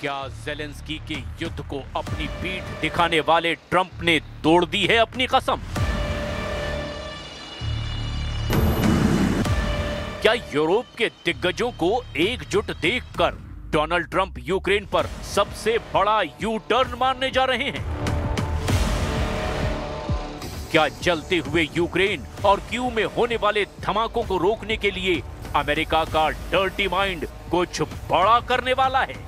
क्या ज़ेलेंस्की के युद्ध को अपनी पीठ दिखाने वाले ट्रंप ने तोड़ दी है अपनी कसम? क्या यूरोप के दिग्गजों को एकजुट देखकर डोनाल्ड ट्रंप यूक्रेन पर सबसे बड़ा यू टर्न मारने जा रहे हैं? क्या जलते हुए यूक्रेन और कीव में होने वाले धमाकों को रोकने के लिए अमेरिका का डर्टी माइंड कुछ बड़ा करने वाला है?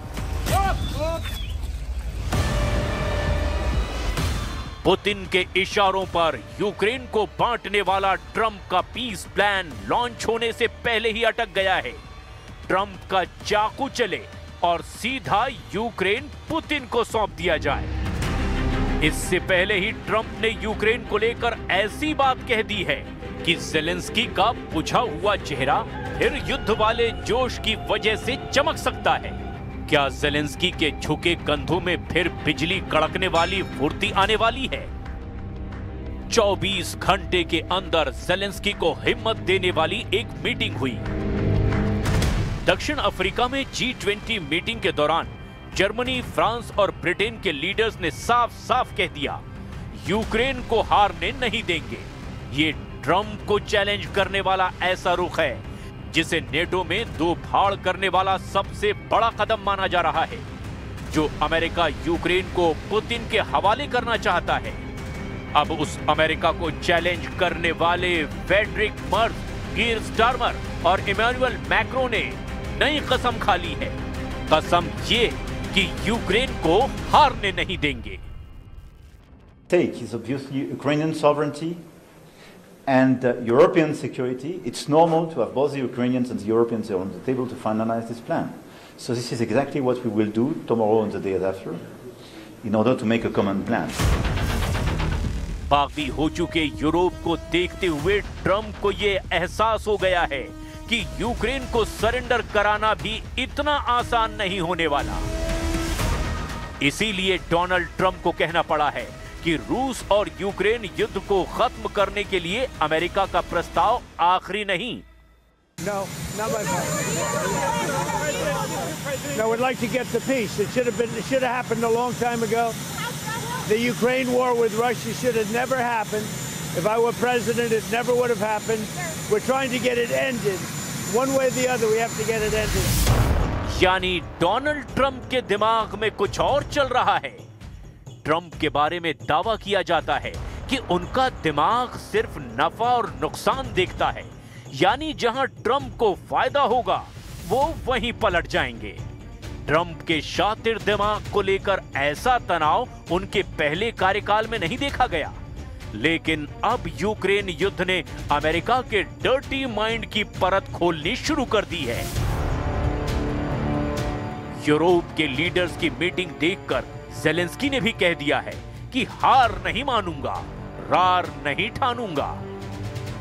पुतिन के इशारों पर यूक्रेन को बांटने वाला ट्रंप का पीस प्लान लॉन्च होने से पहले ही अटक गया है। ट्रंप का चाकू चले और सीधा यूक्रेन पुतिन को सौंप दिया जाए। इससे पहले ही ट्रंप ने यूक्रेन को लेकर ऐसी बात कह दी है कि ज़ेलेंस्की का बुझा हुआ चेहरा फिर युद्ध वाले जोश की वजह से चमक सकता है। क्या ज़ेलेंस्की के झुके कंधों में फिर बिजली कड़कने वाली फुर्ती आने वाली है? 24 घंटे के अंदर ज़ेलेंस्की को हिम्मत देने वाली एक मीटिंग हुई। दक्षिण अफ्रीका में G20 मीटिंग के दौरान जर्मनी, फ्रांस और ब्रिटेन के लीडर्स ने साफ साफ कह दिया, यूक्रेन को हारने नहीं देंगे। ये ट्रंप को चैलेंज करने वाला ऐसा रुख है जिसे नेटो में दो फाड़ करने वाला सबसे बड़ा कदम माना जा रहा है। जो अमेरिका यूक्रेन को पुतिन के हवाले करना चाहता है, अब उस अमेरिका को चैलेंज करने वाले फ्रेडरिक मर्ज, कीर स्टारमर और इमैनुअल मैक्रो ने नई कसम खा ली है। कसम ये कि यूक्रेन को हारने नहीं देंगे। Stake is obviously Ukrainian sovereignty and European security. It's normal to have both the Ukrainians and the Europeans on the table to finalize this plan. So this is exactly what we will do tomorrow and the day after in order to make a common plan. बागी हो चुके Europe को देखते हुए Trump को यह एहसास हो गया है कि यूक्रेन को सरेंडर कराना भी इतना आसान नहीं होने वाला। इसीलिए डोनाल्ड ट्रंप को कहना पड़ा है कि रूस और यूक्रेन युद्ध को खत्म करने के लिए अमेरिका का प्रस्ताव आखिरी नहीं। No, not my part. No, we'd like to get the peace. It should have happened a long time ago. The Ukraine war with Russia should have never happened. If I were president, it never would have happened. We're trying to get it ended. One way or the other, we have to get it ended. यानी Donald Trump के दिमाग में कुछ और चल रहा है। Trump के बारे में दावा किया जाता है कि उनका दिमाग सिर्फ नफा और नुकसान देखता है, यानी जहां ट्रंप को फायदा होगा वो वहीं पलट जाएंगे। ट्रंप के शातिर दिमाग को लेकर ऐसा तनाव उनके पहले कार्यकाल में नहीं देखा गया, लेकिन अब यूक्रेन युद्ध ने अमेरिका के डर्टी माइंड की परत खोलनी शुरू कर दी है। यूरोप के लीडर्स की मीटिंग देखकर ज़ेलेंस्की ने भी कह दिया है कि हार नहीं मानूंगा, रार नहीं ठानूंगा।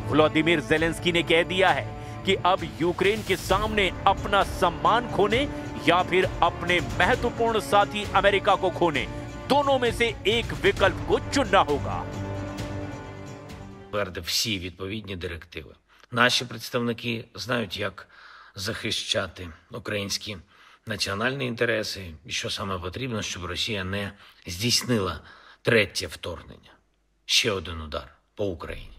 व्लादिमीर ज़ेलेंस्की ने कह दिया है कि अब यूक्रेन के सामने अपना सम्मान खोने या फिर अपने महत्वपूर्ण साथी अमेरिका को खोने, दोनों में से एक विकल्प को चुनना होगा। Всі відповідні директиви. Наші представники знають, як захищати українські національні інтереси і що саме потрібно, щоб Росія не здійснила третє вторгнення. Ще один удар по Україні.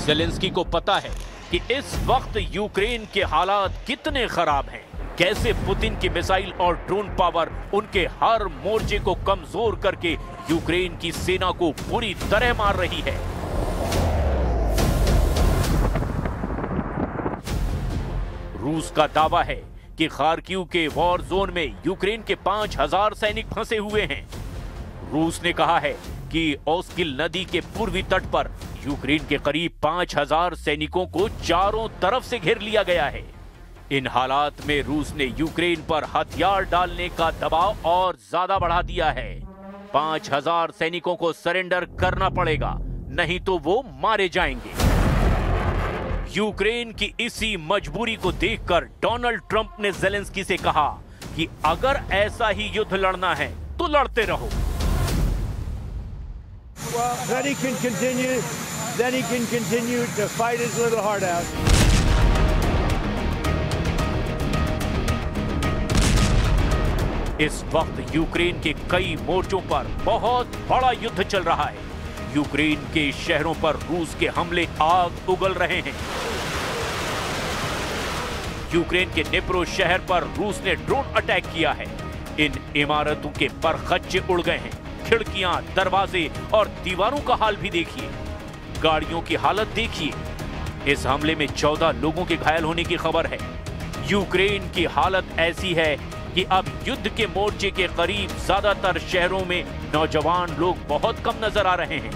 ज़ेलेंस्की को पता है कि इस वक्त यूक्रेन के हालात कितने खराब हैं, कैसे पुतिन की मिसाइल और ड्रोन पावर उनके हर मोर्चे को कमजोर करके यूक्रेन की सेना को पूरी तरह मार रही है। रूस का दावा है कि खार्किव के वॉर जोन में यूक्रेन के 5000 सैनिक फंसे हुए हैं। रूस ने कहा है कि ओस्किल नदी के पूर्वी तट पर यूक्रेन के करीब 5000 सैनिकों को चारों तरफ से घेर लिया गया है। इन हालात में रूस ने यूक्रेन पर हथियार डालने का दबाव और ज्यादा बढ़ा दिया है। 5000 सैनिकों को सरेंडर करना पड़ेगा, नहीं तो वो मारे जाएंगे। यूक्रेन की इसी मजबूरी को देखकर डोनाल्ड ट्रंप ने ज़ेलेंस्की से कहा कि अगर ऐसा ही युद्ध लड़ना है तो लड़ते रहो। Well, then he can continue to fight his little heart out. इस वक्त यूक्रेन के कई मोर्चों पर बहुत बड़ा युद्ध चल रहा है। यूक्रेन के शहरों पर रूस के हमले आग उगल रहे हैं। यूक्रेन के निप्रो शहर पर रूस ने ड्रोन अटैक किया है। इन इमारतों के परखच्चे उड़ गए हैं। खिड़कियां, दरवाजे और दीवारों का हाल भी देखिए। गाड़ियों की हालत देखिए। इस हमले में 14 लोगों के घायल होने की खबर है। यूक्रेन की हालत ऐसी है कि अब युद्ध के मोर्चे के करीब ज्यादातर शहरों में नौजवान लोग बहुत कम नजर आ रहे हैं।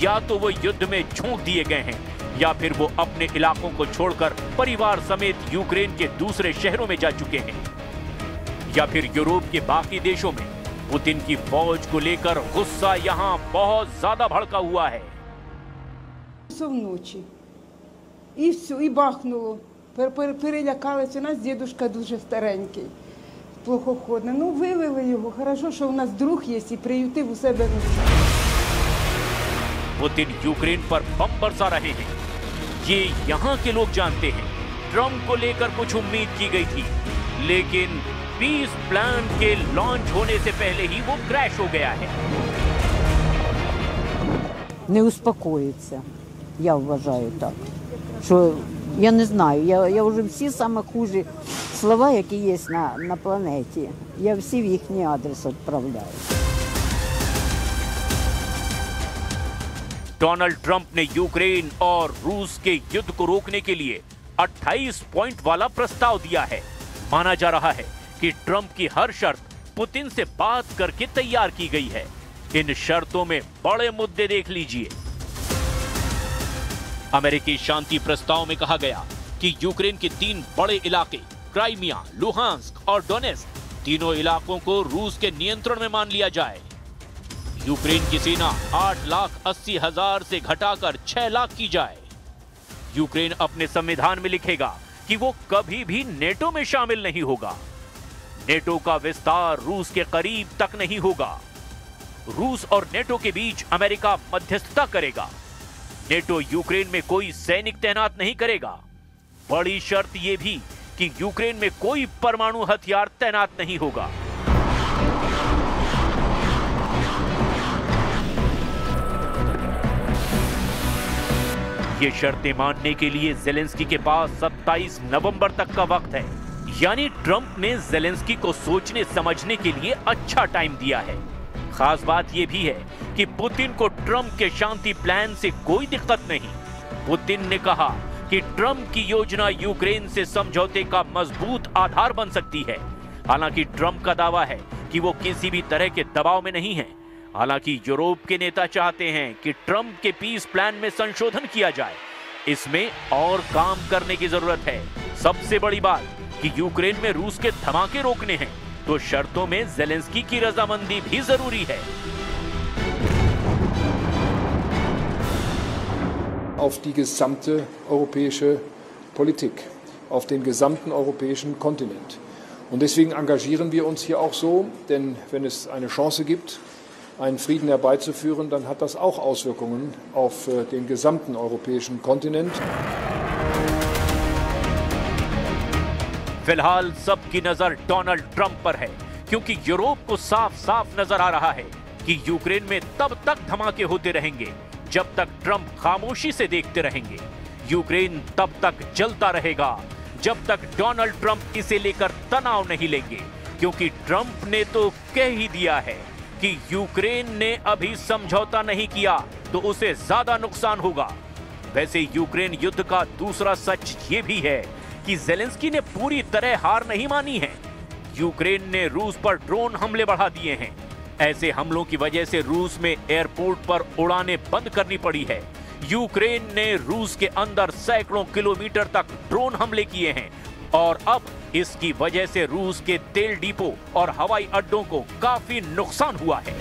या तो वो युद्ध में झोंक दिए गए हैं या फिर वो अपने इलाकों को छोड़कर परिवार समेत यूक्रेन के दूसरे शहरों में जा चुके हैं, या फिर यूरोप के बाकी देशों में। पुतिन की फौज को लेकर गुस्सा यहाँ बहुत ज्यादा भड़का हुआ है। Вночі. І все, і бахнуло. Перелякалися. У нас дідушка дуже старенький, плохоходний. Ну, вивели його. Хорошо, що у нас друг є і приютив у себе. पुतिन यूक्रेन पर बम बरसा रहे हैं। ये यहाँ के लोग जानते हैं। ट्रंप को लेकर कुछ उम्मीद की गई थी, लेकिन पीस प्लान के लॉन्च होने से पहले ही वो क्रैश हो गया है। Не успокоїться, я вважаю так. Що я не знаю, я вже всі саме хужі слова, які є на планеті, я всі в їхній адрес відправляю. डोनाल्ड ट्रंप ने यूक्रेन और रूस के युद्ध को रोकने के लिए 28 पॉइंट वाला प्रस्ताव दिया है। माना जा रहा है कि ट्रंप की हर शर्त पुतिन से बात करके तैयार की गई है। इन शर्तों में बड़े मुद्दे देख लीजिए। अमेरिकी शांति प्रस्ताव में कहा गया कि यूक्रेन के 3 बड़े इलाके क्राइमिया, लुहांस्क और डोनेस्क, तीनों इलाकों को रूस के नियंत्रण में मान लिया जाए। यूक्रेन की सेना 8,80,000 से घटाकर 6 लाख की जाए। यूक्रेन अपने संविधान में लिखेगा कि वो कभी भी नेटो में शामिल नहीं होगा। नेटो का विस्तार रूस के करीब तक नहीं होगा। रूस और नेटो के बीच अमेरिका मध्यस्थता करेगा। नेटो यूक्रेन में कोई सैनिक तैनात नहीं करेगा। बड़ी शर्त यह भी कि यूक्रेन में कोई परमाणु हथियार तैनात नहीं होगा। ये शर्तें मानने के लिए जेलेंस्की के पास 27 नवंबर तक का वक्त है। यानी ट्रंप ने जेलेंस्की को सोचने समझने के लिए अच्छा टाइम दिया है। खास बात यह भी है कि पुतिन को ट्रंप के शांति प्लान से कोई दिक्कत नहीं। पुतिन ने कहा कि ट्रंप की योजना यूक्रेन से समझौते का मजबूत आधार बन सकती है। हालांकि ट्रंप का दावा है कि वो किसी भी तरह के दबाव में नहीं है। हालांकि यूरोप के नेता चाहते हैं कि ट्रंप के पीस प्लान में संशोधन किया जाए। इसमें और काम करने की जरूरत है। सबसे बड़ी बात कि यूक्रेन में रूस के धमाके रोकने हैं, तो शर्तों में जेलेंस्की की रजामंदी भी जरूरी है। Auf die gesamte europäische Politik, auf den gesamten europäischen Kontinent. Und deswegen engagieren wir uns hier auch so, denn wenn es eine Chance gibt, einen Frieden herbeizuführen, dann hat das auch Auswirkungen auf den gesamten europäischen Kontinent. फिलहाल सबकी नजर Donald Trump पर है, क्योंकि Europe को साफ साफ नजर आ रहा है कि यूक्रेन में तब तक धमाके होते रहेंगे जब तक ट्रंप खामोशी से देखते रहेंगे। यूक्रेन तब तक जलता रहेगा जब तक डोनाल्ड ट्रंप इसे लेकर तनाव नहीं लेंगे, क्योंकि ट्रंप ने तो कह ही दिया है कि यूक्रेन ने अभी समझौता नहीं किया तो उसे ज्यादा नुकसान होगा। वैसे यूक्रेन युद्ध का दूसरा सच ये भी है कि जेलेंस्की ने पूरी तरह हार नहीं मानी है। यूक्रेन ने रूस पर ड्रोन हमले बढ़ा दिए हैं। ऐसे हमलों की वजह से रूस में एयरपोर्ट पर उड़ानें बंद करनी पड़ी है। यूक्रेन ने रूस के अंदर सैकड़ों किलोमीटर तक ड्रोन हमले किए हैं और अब इसकी वजह से रूस के तेल डिपो और हवाई अड्डों को काफी नुकसान हुआ है।